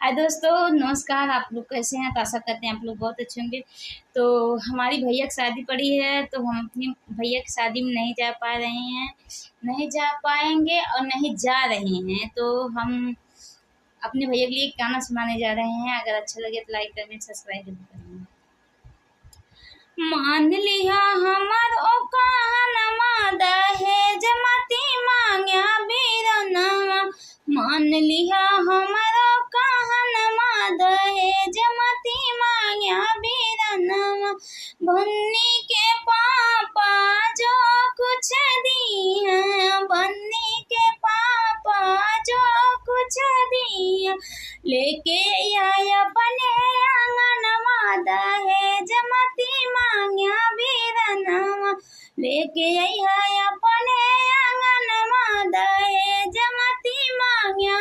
हाय दोस्तों, नमस्कार। आप लोग कैसे हैं? तो आशा करते हैं आप लोग बहुत अच्छे होंगे। तो हमारी भैया की शादी पड़ी है, तो हम अपनी भैया की शादी में नहीं जा पा रहे हैं, नहीं जा पाएंगे और नहीं जा रहे हैं। तो हम अपने भैया के लिए एक गाना सुनाने जा रहे हैं। अगर अच्छा लगे तो लाइक कमेंट सब्सक्राइब जरूर करेंगे। मान लिया हमर ओ कहनमा, दहेज मती मांग्या बीरनवा। मान लिया हमर ओ कहनमा, दहेज मती मांग्या बीरनवा। बन्नी के पापा जो कुछ दी है, बन्नी के पापा जो कुछ दी है, लेके आया अपने आंगनवा, दहेज मती मांग्या बीरनवा। लेके आया अपने आंगनवा, दहेज मती मांग्या